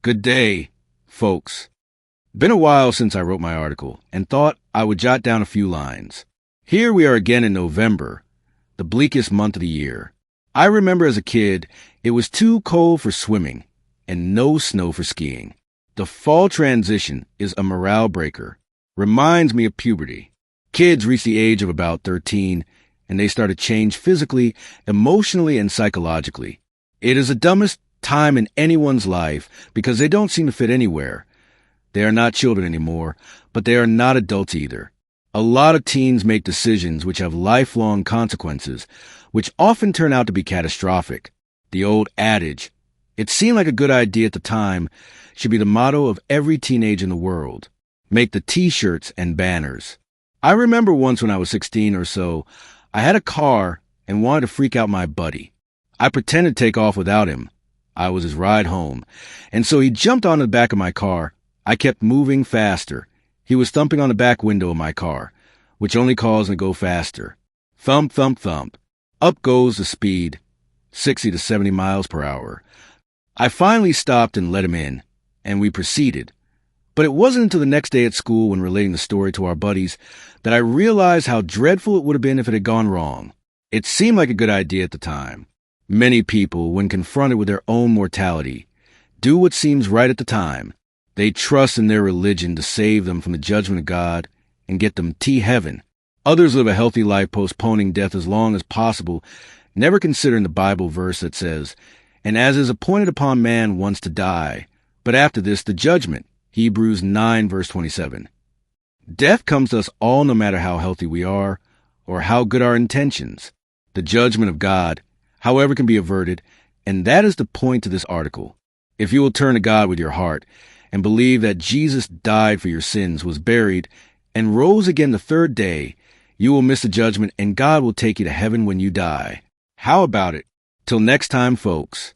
Good day, folks. Been a while since I wrote my article and thought I would jot down a few lines. Here we are again in November, the bleakest month of the year. I remember as a kid, it was too cold for swimming and no snow for skiing. The fall transition is a morale breaker. Reminds me of puberty. Kids reach the age of about 13 and they start to change physically, emotionally, and psychologically. It is the dumbest time in anyone's life because they don't seem to fit anywhere. They are not children anymore, but they are not adults either. A lot of teens make decisions which have lifelong consequences, which often turn out to be catastrophic. The old adage, "It seemed like a good idea at the time," should be the motto of every teenager in the world. Make the t-shirts and banners. I remember once when I was 16 or so, I had a car and wanted to freak out my buddy. I pretended to take off without him. I was his ride home. And so he jumped on the back of my car. I kept moving faster. He was thumping on the back window of my car, which only caused me to go faster. Thump, thump, thump. Up goes the speed, 60 to 70 miles per hour. I finally stopped and let him in, and we proceeded. But it wasn't until the next day at school when relating the story to our buddies that I realized how dreadful it would have been if it had gone wrong. It seemed like a good idea at the time. Many people, when confronted with their own mortality, do what seems right at the time. They trust in their religion to save them from the judgment of God and get them to heaven. Others live a healthy life postponing death as long as possible, never considering the Bible verse that says, "And as is appointed upon man once to die, but after this the judgment." Hebrews 9 verse 27. Death comes to us all no matter how healthy we are or how good our intentions. The judgment of God, however, can be averted, and that is the point of this article. If you will turn to God with your heart and believe that Jesus died for your sins, was buried, and rose again the third day, you will miss the judgment and God will take you to heaven when you die. How about it? Till next time, folks.